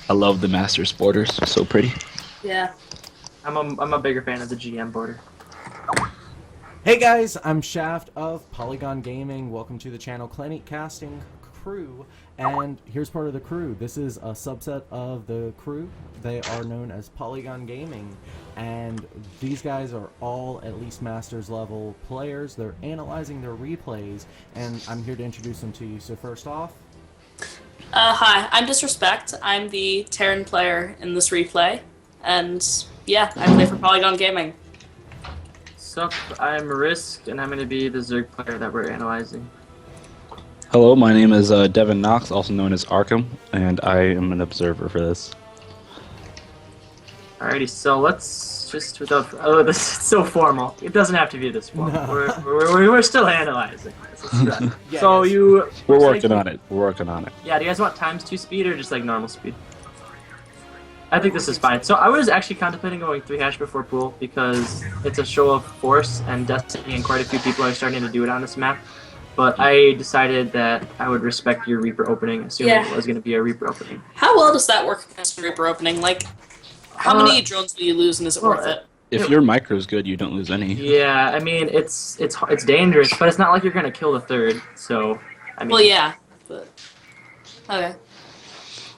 I love the Masters borders. So pretty. Yeah. I'm a bigger fan of the GM border. Hey guys, I'm Shaft of Polygon Gaming. Welcome to the channel Clinic Casting Crew, and here's part of the crew. This is a subset of the crew. They are known as Polygon Gaming, and these guys are all at least Masters level players. They're analyzing their replays, and I'm here to introduce them to you. So first off, Hi, I'm Disrespect. I'm the Terran player in this replay, and yeah, I play for Polygon Gaming. Sup, I'm Risk, and I'm going to be the Zerg player that we're analyzing. Hello, my name is Devin Knox, also known as Arkham, and I am an observer for this. Alrighty, so let's just this is so formal. It doesn't have to be this formal. No. We're still analyzing this. Let's do that. Yeah, So yes. We're working on it. We're working on it. Yeah, do you guys want ×2 speed or just like normal speed? I think this is fine. So I was actually contemplating going 3-hash before pool because it's a show of force and Destiny, and quite a few people are starting to do it on this map. But I decided that I would respect your Reaper opening, assuming it was going to be a Reaper opening. How well does that work against a Reaper opening? Like, how many drones do you lose, and is it worth it? If your micro's good, you don't lose any. Yeah, I mean it's dangerous, but it's not like you're going to kill the third. So I mean, Well, yeah, but okay.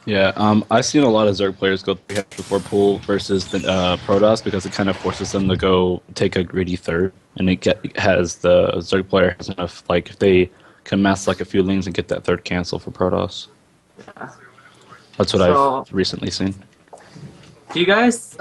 Yeah, I've seen a lot of Zerg players go 3-hash before pool versus the Protoss because it kind of forces them to go take a greedy third, and has the Zerg player has enough, like, if they can mass like a few lings and get that third cancel for Protoss. Yeah. That's what I've recently seen. Do you guys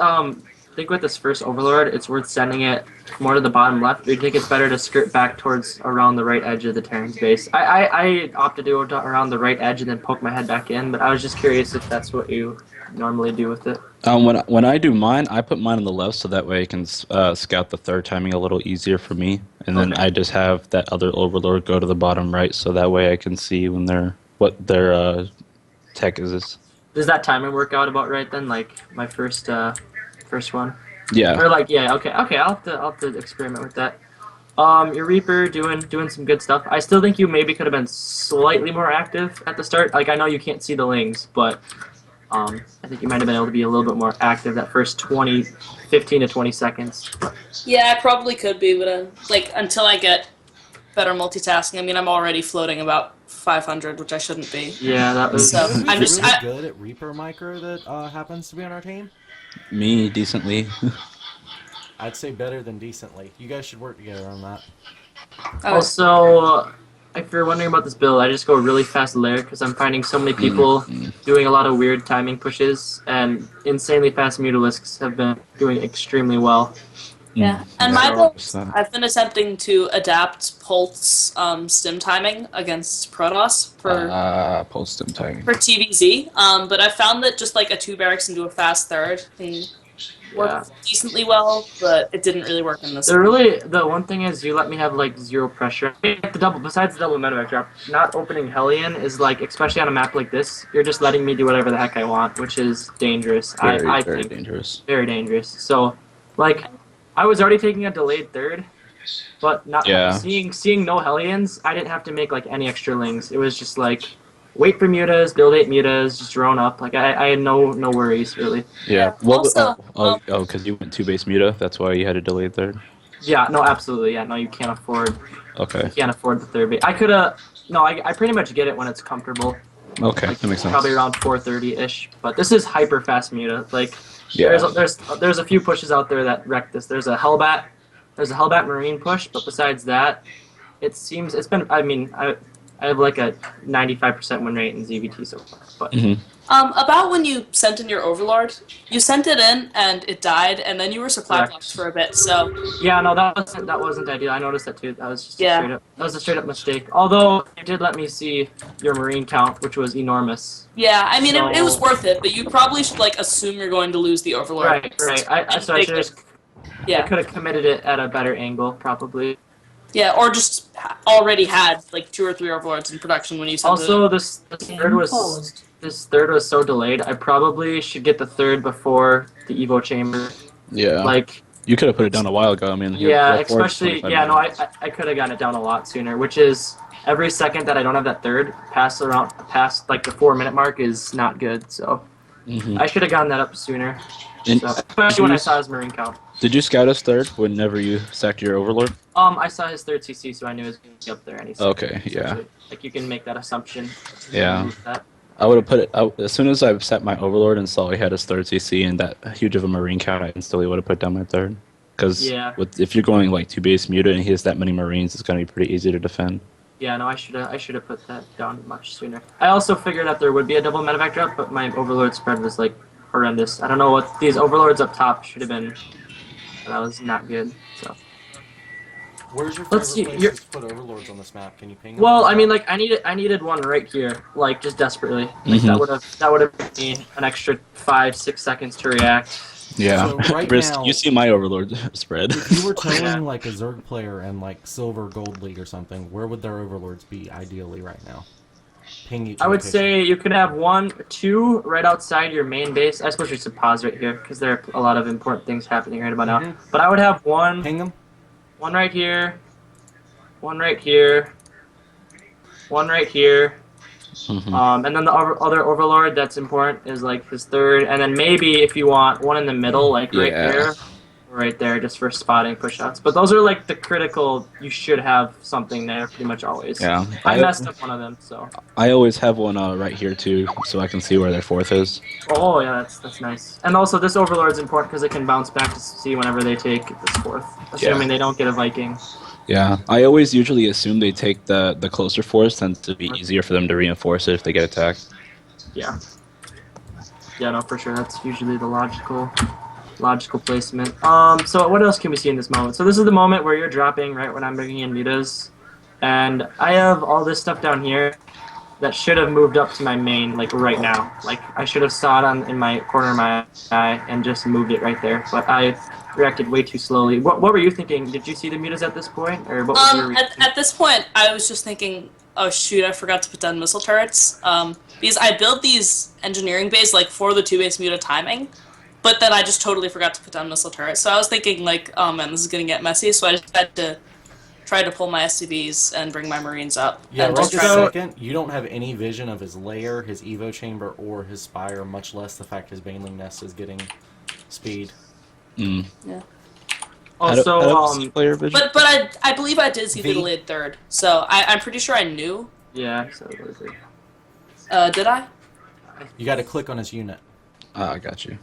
think with this first Overlord, it's worth sending it more to the bottom left, or do you think it's better to skirt back towards around the right edge of the Terran's base? I opted to go around the right edge and then poke my head back in, but I was just curious if that's what you normally do with it. When I do mine, I put mine on the left so that way I can scout the third timing a little easier for me, and then I just have that other Overlord go to the bottom right so that way I can see when what their tech is. Does that timing work out about right then? Like my first one? Yeah. Or like, yeah, okay, I'll have to experiment with that. Your Reaper doing some good stuff. I still think you maybe could have been slightly more active at the start. Like, I know you can't see the lings, but I think you might have been able to be a little bit more active that first 15 to 20 seconds. Yeah, I probably could be, but like until I get better multitasking. I mean, I'm already floating about 500, which I shouldn't be. Yeah, that was. So who's I'm just really good at Reaper micro that happens to be on our team. Me, decently. I'd say better than decently. You guys should work together on that. Also, if you're wondering about this build, I just go really fast layer because I'm finding so many people doing a lot of weird timing pushes, and insanely fast Mutalisks have been doing extremely well. Yeah, and my build, I've been attempting to adapt Pult's stim timing against Protoss for post-stim timing. for TVZ, but I found that just like a 2 barracks into a fast third can work decently well, but it didn't really work in this. The one thing is you let me have like 0 pressure. Besides the double medevac drop, not opening Hellion is like, especially on a map like this, you're just letting me do whatever the heck I want, which is dangerous. I Very think dangerous. very dangerous. So, like, I was already taking a delayed third, but not seeing no Hellions, I didn't have to make like any extra lings. It was just like wait for mutas, build 8 mutas, just drone up. Like I had no worries really. Yeah. Well, also, because you went 2 base muta, that's why you had a delayed third. Yeah, no, absolutely. Yeah, no, you can't afford. Okay. You can't afford the third base. I could have. No, I pretty much get it when it's comfortable. Okay, Like, that makes sense. probably around 430-ish. But this is hyper fast muta. Like, Yeah. there's a few pushes out there that wreck this. There's a Hellbat Marine push, but besides that, it's been. I mean, I have like a 95% win rate in ZVT so far. But about when you sent in your Overlord, you sent it in and it died, and then you were supply Correct. blocked for a bit. So yeah, no, that wasn't ideal. I noticed that too. That was just a straight up mistake. Although it did let me see your Marine count, which was enormous. yeah, I mean, So- it was worth it, but you probably should like assume you're going to lose the Overlord. Right. I should have I could have committed it at a better angle, probably. Yeah, or just already had like 2 or 3 Overlords in production when you sent it. Also, this third was so delayed. I probably should get the third before the Evo chamber. Yeah. Like, you could have put it down a while ago. I mean. yeah, you're forward especially 25 yeah. No, minutes. I could have gotten it down a lot sooner. Which is every second that I don't have that third past like the 4-minute mark is not good. So I should have gotten that up sooner. And So, especially when I saw his Marine count. did you scout his third whenever you sacked your Overlord? I saw his third CC, so I knew it was going to be up there. And he said, Okay, yeah. Like, you can make that assumption. Yeah. That. I would have put it out as soon as I set my Overlord and saw he had his third CC and that huge of a Marine count. I instantly would have put down my third. Because if you're going like 2 base muted and he has that many Marines, it's going to be pretty easy to defend. Yeah, no, I should have put that down much sooner. I also figured that there would be a double medevac drop, but my Overlord spread was like horrendous. I don't know what these Overlords up top should have been. That was not good. So. Where's your favorite place to put Overlords on this map? Can you ping them? Well, I mean, like I needed one right here, like just desperately. Like that would have given me an extra 5-6 seconds to react. Yeah, so right now, you see my Overlord spread. If you were telling like a Zerg player in like Silver Gold League or something, where would their Overlords be ideally right now? Ping each I would location. say you could have 1 or 2 right outside your main base. I suppose you should pause right here because there are a lot of important things happening right about now. But I would have one. Ping them. 1 right here. 1 right here. 1 right here. And then the other Overlord that's important is like his third, and then maybe if you want 1 in the middle, like right there, right there, just for spotting pushouts. But those are like the critical. You should have something there pretty much always. Yeah, I messed up one of them, so. I always have one right here too, so I can see where their fourth is. Oh yeah, that's nice. And also this Overlord's important because it can bounce back to see whenever they take this fourth, assuming they don't get a Viking. Yeah, I always usually assume they take the closer force, tends to be easier for them to reinforce it if they get attacked. Yeah. Yeah, no, for sure. That's usually the logical placement. So what else can we see in this moment? So this is the moment where you're dropping, right, when I'm bringing in mutas. And I have all this stuff down here that should have moved up to my main, like, right now. Like, I should have saw it in my corner of my eye and just moved it right there. But I reacted way too slowly. What were you thinking? Did you see the mutas at this point? Or what was your reaction? At this point, I was just thinking, oh shoot, I forgot to put down missile turrets. Because I built these engineering bays, like, for the 2-base muta timing. But then I just totally forgot to put down missile turrets. So I was thinking, like, oh man, this is going to get messy. So I just had to try to pull my SCVs and bring my Marines up. Yeah, and right just this try second, you don't have any vision of his lair, his Evo chamber, or his spire, much less the fact his Baneling Nest is getting speed. Yeah. Also, I don't see player vision. But I believe I did see the delayed third. So I'm pretty sure I knew. yeah, so it was Did I? You got to click on his unit. I got you.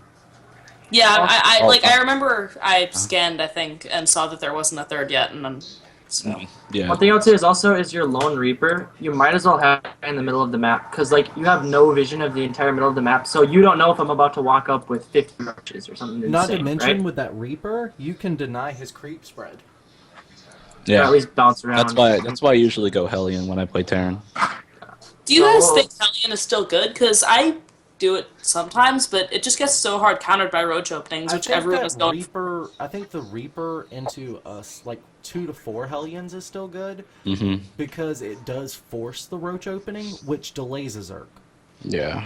Yeah, I remember I scanned, I think, and saw that there wasn't a third yet, and then so. Yeah. One thing I would say is also your Lone Reaper. You might as well have it in the middle of the map because like you have no vision of the entire middle of the map, so you don't know if I'm about to walk up with 50 marches or something. Not insane, to mention, right? with that Reaper, you can deny his creep spread. Or Yeah. at least bounce around. That's why I usually go Hellion when I play Terran. Do you guys think Hellion is still good? Because I do it sometimes, but it just gets so hard countered by roach openings, which everyone is going Reaper, I think the Reaper into like 2 to 4 Hellions is still good because it does force the roach opening, which delays a Zerg. Yeah.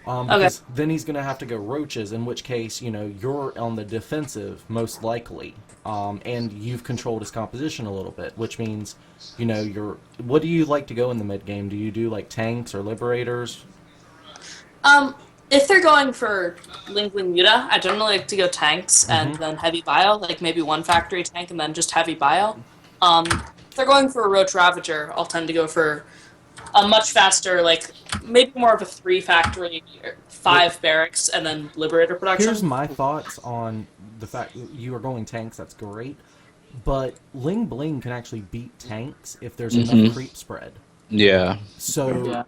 Because then he's going to have to go roaches, in which case, you know, you're on the defensive, most likely. And you've controlled his composition a little bit, which means, you know, what do you like to go in the mid-game? Do you do, like, tanks or liberators? If they're going for Lingling Muta, I generally like to go tanks and then heavy bio, like maybe 1 factory tank and then just heavy bio. If they're going for a Roach Ravager, I'll tend to go for a much faster, like maybe more of a 3 factory, 5 barracks, and then Liberator production. Here's my thoughts on the fact that you are going tanks, that's great. But Ling Bling can actually beat tanks if there's enough creep spread. Yeah. So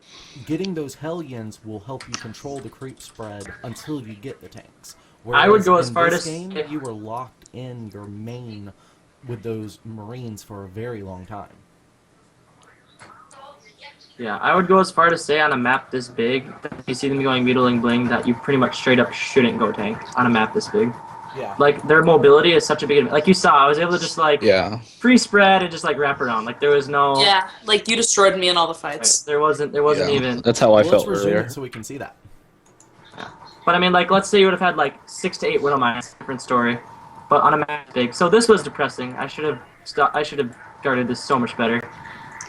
getting those Hellions will help you control the creep spread until you get the tanks. Whereas I would go as in far this to game, say... you were locked in your main with those Marines for a very long time. Yeah, I would go as far to say on a map this big, if you see them going Ling Bling, that you pretty much straight up shouldn't go tank on a map this big. Yeah. Like, their mobility is such a big... Like, you saw, I was able to just, like, free spread and just, like, wrap around. Like, there was no... Yeah, like, you destroyed me in all the fights. There wasn't even... That's how I Let's felt resume earlier. it so we can see that. Yeah. But, I mean, like, let's say you would have had, like, 6 to 8 Widow Mines, different story. But on a map big. So this was depressing. I should have guarded this so much better.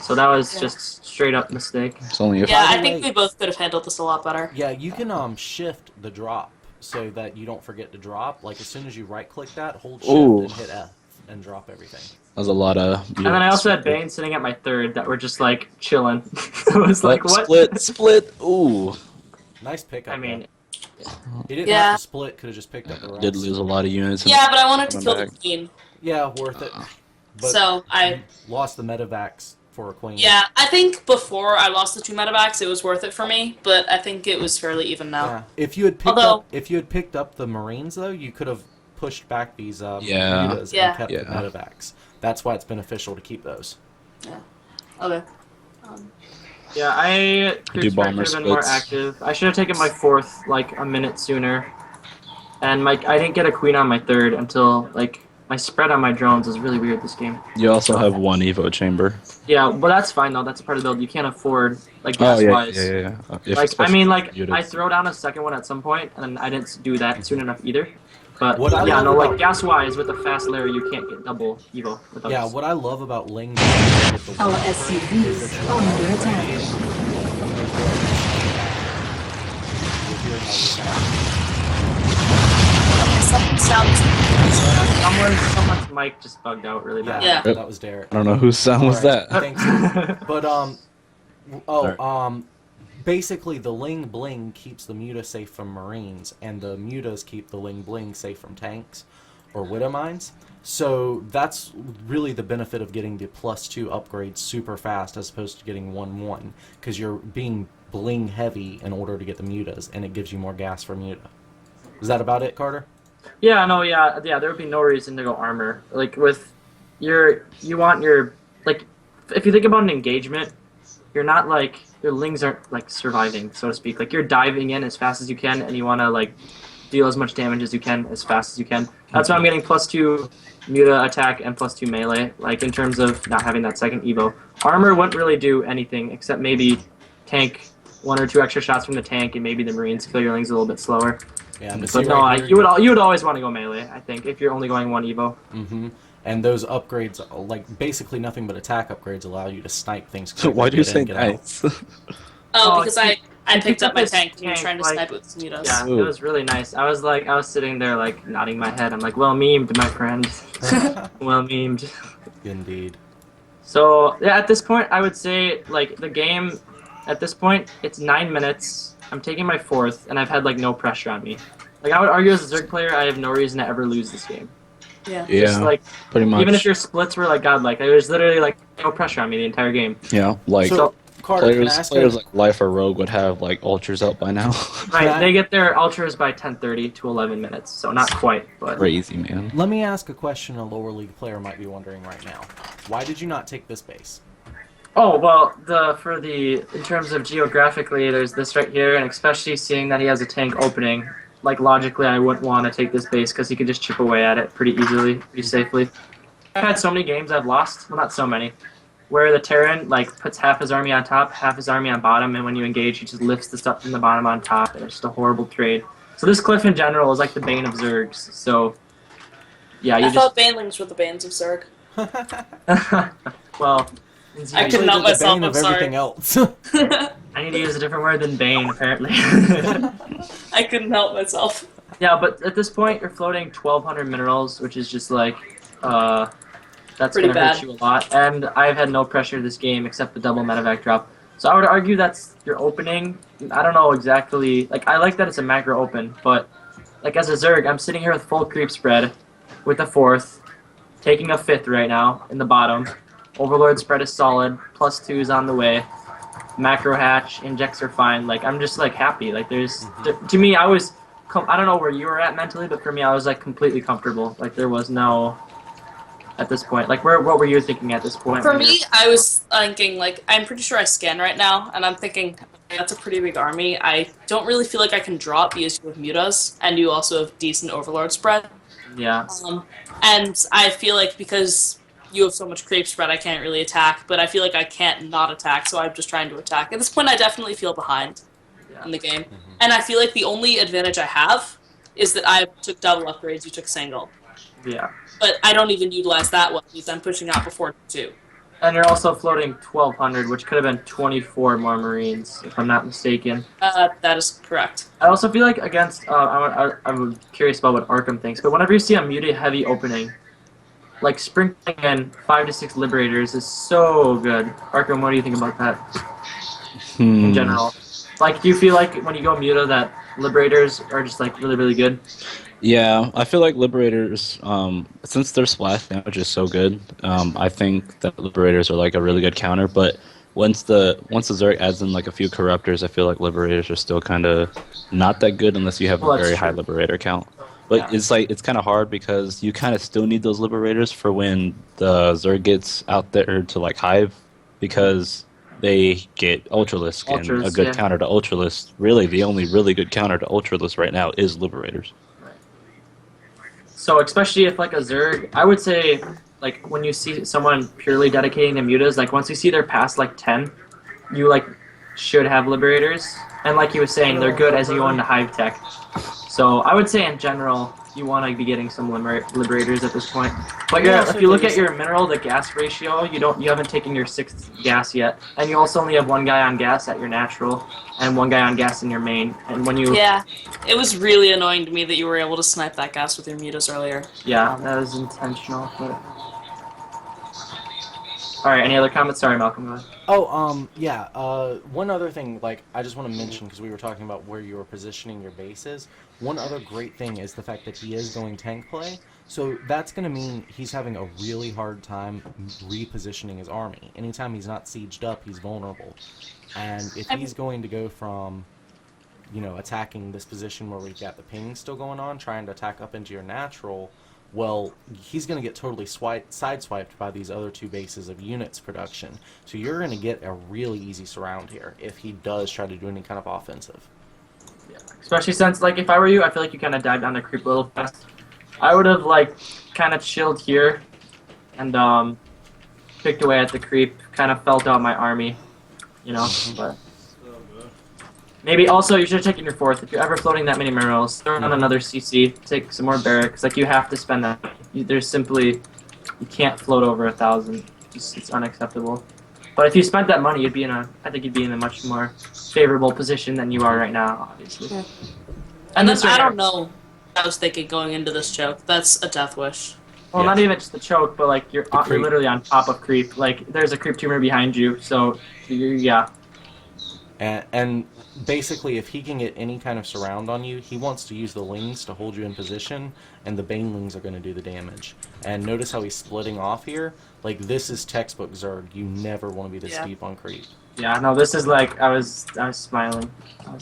So that was just straight up mistake. It's only if Yeah, By the I think way- we both could have handled this a lot better. Yeah, you can shift the drop so that you don't forget to drop. Like as soon as you right click that, hold shift Ooh. and hit F and drop everything. that was a lot of. And then I also had Bane sitting at my third that were just like chilling. I was like, what? Split. Ooh, Nice pickup. I mean, he didn't Yeah. have to split. Could have just picked up the rest. did lose a lot of units. Yeah, but I wanted to coming kill the back. queen, Yeah, worth it. But so I. lost the medevacs for a queen. Yeah, I think before I lost the 2 medevacs, it was worth it for me, but I think it was fairly even now. Yeah. If you had picked Although- up the Marines though, you could have pushed back these Yeah. mutas Yeah. and kept the Yeah. medevacs. That's why it's beneficial to keep those. Okay. yeah, I Do could bomber have been more splits. active. I should have taken my fourth like a minute sooner. And I didn't get a queen on my third until like my spread on my drones is really weird this game. You also have one Evo chamber. Yeah, but that's fine though. That's part of the build. You can't afford like Oh gas yeah, wise. yeah. If Like I especially mean, like units. I throw down a second one at some point, and I didn't do that soon enough either. But What I yeah, love no, about- like gas wise with a fast layer, you can't get double evo with those. Yeah, what I love about Ling with the Our Warhammer SUVs is that are under you're attack. you're hearing all this Something sounds. Someone's mic just bugged out really bad. Yeah. that was Derek. I don't know whose sound was Alright, that. Thanks. But Sorry. basically the Ling Bling keeps the Muta safe from Marines, and the Mutas keep the Ling Bling safe from tanks or Widow Mines. So that's really the benefit of getting the +2 upgrades super fast as opposed to getting 1-1, because you're being Bling heavy in order to get the Mutas, and it gives you more gas for Muta. Is that about it, Carter? Yeah, no, yeah. There would be no reason to go armor. Like with you want your like if you think about an engagement, you're not like your lings aren't like surviving, so to speak. Like you're diving in as fast as you can, and you want to like deal as much damage as you can as fast as you can. That's why I'm getting +2 Muta attack and +2 melee. Like in terms of not having that second evo, armor wouldn't really do anything except maybe tank 1 or 2 extra shots from the tank, and maybe the Marines kill your lings a little bit slower. Yeah, But see no, right here, you would always want to go melee. I think if you're only going 1 evo. Mm-hmm. And those upgrades, like basically nothing but attack upgrades, allow you to snipe things. So why do you get in, say get out. nice? Oh, Oh, because he- I he picked up my his tank and he was trying to like- snipe it with some mutas. Yeah, Ooh. it was really nice. I was sitting there like nodding my head. I'm like, well memed, my friend. Well memed. Indeed. So yeah, at this point, I would say like the game. At this point, it's 9 minutes. I'm taking my fourth, and I've had like no pressure on me. Like I would argue as a Zerg player, I have no reason to ever lose this game. Yeah. Just Yeah, like pretty much. even if your splits were like godlike, there's literally like no pressure on me the entire game. Yeah, like So, Carter, can I players, ask players you, like Life or Rogue would have like ultras out by now. Right, I- they get their ultras by 10:30 to 11 minutes, so not quite, but Crazy, man. let me ask a question a lower league player might be wondering right now. Why did you not take this base? oh well. In terms of geographically, there's this right here, and especially seeing that he has a tank opening, like logically, I wouldn't want to take this base because he could just chip away at it pretty easily, pretty safely. I've had so many games I've lost, well not so many, where the Terran like puts half his army on top, half his army on bottom, and when you engage, he just lifts the stuff from the bottom on top, and it's just a horrible trade. So this cliff in general is like the bane of Zergs. So yeah, you I just thought banelings were the bans of Zerg. well. I Actually, couldn't help they're the myself, bane I'm of sorry. everything else. I need to use a different word than bane, apparently. I couldn't help myself. Yeah, but at this point, you're floating 1,200 minerals, which is just like, that's Pretty gonna bad. hurt you a lot. And I've had no pressure this game except the double medevac drop. So I would argue that's your opening. I don't know exactly. Like, I like that it's a macro open, but like as a Zerg, I'm sitting here with full creep spread, with a fourth, taking a fifth right now in the bottom. Overlord spread is solid. +2 is on the way. Macro hatch injects are fine. Like I'm just like happy. Like there's to me, I don't know where you were at mentally, but for me, I was like completely comfortable. Like there was no at this point. Like what were you thinking at this point? For when me, I was thinking, like, I'm pretty sure I scan right now, and I'm thinking, okay, that's a pretty big army. I don't really feel like I can drop because you have mutas, and you also have decent overlord spread. Yeah. And I feel like because you have so much creep spread, I can't really attack, but I feel like I can't not attack, so I'm just trying to attack. At this point, I definitely feel behind in the game. And I feel like the only advantage I have is that I took double upgrades, you took single. Yeah. But I don't even utilize that well because I'm pushing out before 2. And you're also floating 1,200, which could have been 24 more Marines, if I'm not mistaken. That is correct. I also feel like against, I'm curious about what Arkham thinks, but whenever you see a muted heavy opening, like sprinkling in 5 to 6 Liberators is so good. Arkham, what do you think about that in general? Like, do you feel like when you go muta that Liberators are just like really, really good? Yeah, I feel like Liberators, since their splash damage is so good, I think that Liberators are like a really good counter. But once the Zerg adds in like a few Corruptors, I feel like Liberators are still kind of not that good unless you have Well, a that's very high true. Liberator count. But Yeah. it's kind of hard because you kind of still need those Liberators for when the Zerg gets out there to like Hive, because they get Ultralisk, and a Ultras, good yeah. counter to Ultralisk. Really, the only really good counter to Ultralisk right now is Liberators. So especially if like a Zerg, I would say like when you see someone purely dedicating to mutas, like once you see they're past like 10, you like should have Liberators. And like you were saying, they're good as you go into Hive Tech. So I would say in general, you want to be getting some Liberators at this point. But Yeah, if you look at your mineral to gas ratio, you haven't taken your 6th gas yet, and you also only have one guy on gas at your natural, and one guy on gas in your main. And when you Yeah, it was really annoying to me that you were able to snipe that gas with your mutas earlier. yeah, that was intentional. But... All right, any other comments? Sorry, Malcolm. Go ahead. Oh, yeah. One other thing, like, I just want to mention, because we were talking about where you were positioning your bases. One other great thing is the fact that he is going tank play. So that's going to mean he's having a really hard time repositioning his army. Anytime he's not sieged up, he's vulnerable. And if he's going to go from, you know, attacking this position where we've got the ping still going on, trying to attack up into your natural, well, he's going to get totally sideswiped by these other two bases of units production. So you're going to get a really easy surround here if he does try to do any kind of offensive. Yeah. Especially since, like, if I were you, I feel like you kind of dived down the creep a little fast. I would have, like, kind of chilled here and picked away at the creep, kind of felt out my army, you know, but... Maybe also you should have taken your 4th. If you're ever floating that many minerals, throw on another CC, take some more barracks. Like, you have to spend that. There's simply, you can't float over 1,000. It's unacceptable. But if you spent that money, I think you'd be in a much more favorable position than you are right now, obviously. Yeah. And then this I don't know what I was thinking going into this choke. That's a death wish. Well, Yeah. not even just the choke, but like you're creep. literally on top of creep. Like there's a creep tumor behind you, so yeah. And basically, if he can get any kind of surround on you, he wants to use the lings to hold you in position, and the banelings are going to do the damage. And notice how he's splitting off here? Like, this is textbook Zerg. You never want to be this deep on creep. Yeah, no, this is like I was smiling.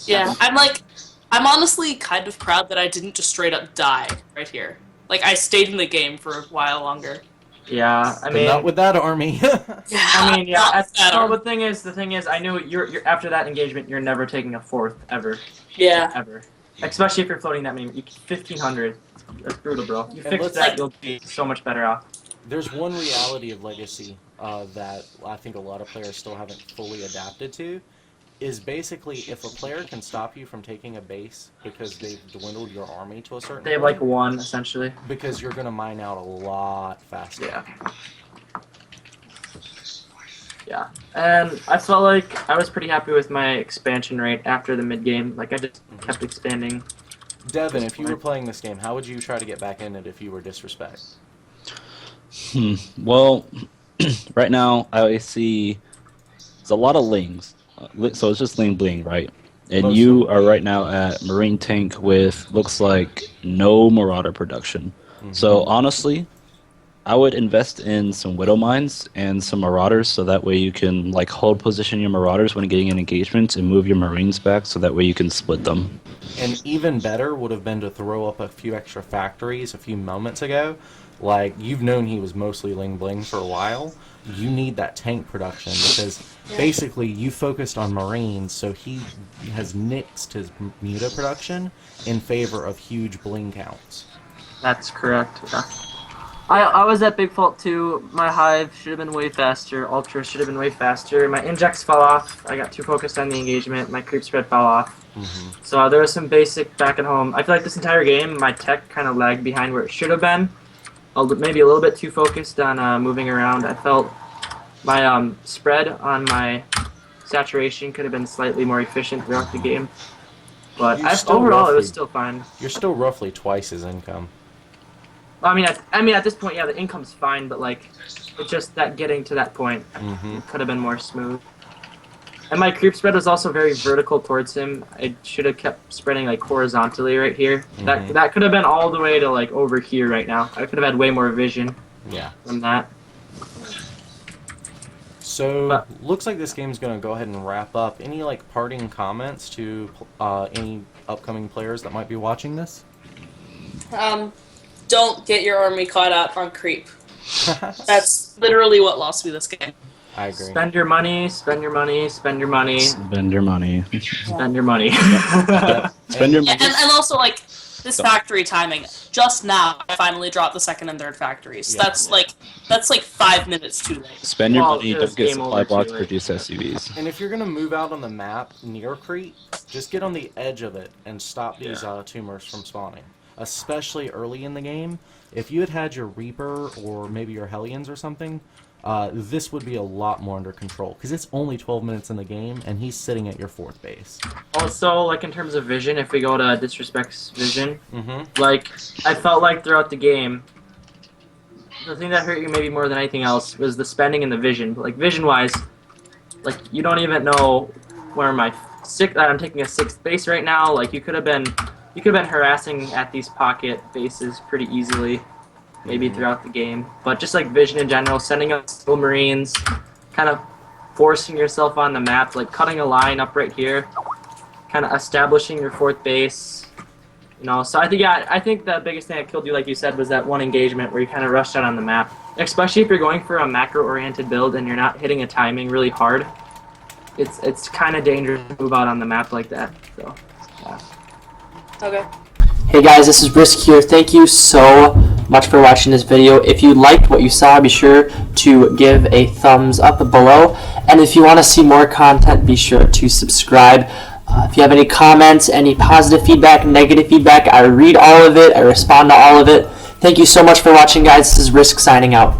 Yeah, I'm honestly kind of proud that I didn't just straight up die right here. Like, I stayed in the game for a while longer. Yeah, I But mean, not with that army. yeah. No, the thing is, I knew you're after that engagement, you're never taking a 4th ever. Yeah. Ever. Especially if you're floating that many. 1,500. That's brutal, bro. You And fix let's- that, you'll be so much better off. There's one reality of Legacy that I think a lot of players still haven't fully adapted to, is basically if a player can stop you from taking a base because they've dwindled your army to a certain They have point, like 1 essentially. because you're going to mine out a lot faster. Yeah. Yeah. And I felt like I was pretty happy with my expansion rate after the mid game. Like I just kept expanding. Devin, if you were playing this game, how would you try to get back in it if you were Disrespect? Well, right now I see there's a lot of lings, so it's just ling bling, right? And Most you of them. are right now at Marine Tank with looks like no Marauder production. So honestly, I would invest in some Widow Mines and some Marauders, so that way you can like hold position your Marauders when getting an engagement and move your Marines back, so that way you can split them. And even better would have been to throw up a few extra factories a few moments ago. Like, you've known he was mostly Ling Bling for a while. You need that tank production because basically you focused on Marines, so he has nixed his Muta production in favor of huge Bling counts. That's correct. Yeah. I was at Big Fault too. My Hive should have been way faster. Ultra should have been way faster. My injects fell off. I got too focused on the engagement. My creep spread fell off. So there was some basic back at home. I feel like this entire game, my tech kind of lagged behind where it should have been. Maybe a little bit too focused on moving around. I felt My spread on my saturation could have been slightly more efficient throughout the game, but overall it was still fine. You're still roughly twice his income. I mean, at this point, yeah, the income's fine, but like, it's just that getting to that point could have been more smooth. And my creep spread was also very vertical towards him. I should have kept spreading like horizontally right here. That could have been all the way to like over here right now. I could have had way more vision. Yeah. From that. So looks like this game's gonna go ahead and wrap up. Any like parting comments to any upcoming players that might be watching this? Don't get your army caught up on creep. That's literally what lost me this game. I agree. Spend your money, spend your money, spend your money. Spend your money. Spend your money. Spend your money. And also, like, this factory timing. Just now, I finally dropped the second and third factories. Yeah. That's like 5 minutes too late. Spend your Well, money, it was don't get game supply over blocks, too late. produce SUVs. And if you're gonna move out on the map near Crete, just get on the edge of it and stop these tumors from spawning. Especially early in the game. If you had your Reaper or maybe your Hellions or something, this would be a lot more under control because it's only 12 minutes in the game and he's sitting at your 4th base. Also, like in terms of vision, if we go to Disrespect's vision, like I felt like throughout the game, the thing that hurt you maybe more than anything else was the spending and the vision. Like vision-wise, like you don't even know where I'm taking a 6th base right now. Like you could have been harassing at these pocket bases pretty easily, maybe throughout the game. But just like vision in general, sending up skill marines, kind of forcing yourself on the map, like cutting a line up right here, kind of establishing your 4th base. You know, so I think the biggest thing that killed you, like you said, was that one engagement where you kind of rushed out on the map. Especially if you're going for a macro-oriented build and you're not hitting a timing really hard, it's kind of dangerous to move out on the map like that. So, yeah. Okay. Hey guys, this is Risk here. Thank you so much for watching this video. If you liked what you saw, be sure to give a thumbs up below. And if you want to see more content, be sure to subscribe. If you have any comments, any positive feedback, negative feedback, I read all of it. I respond to all of it. Thank you so much for watching, guys. This is Risk signing out.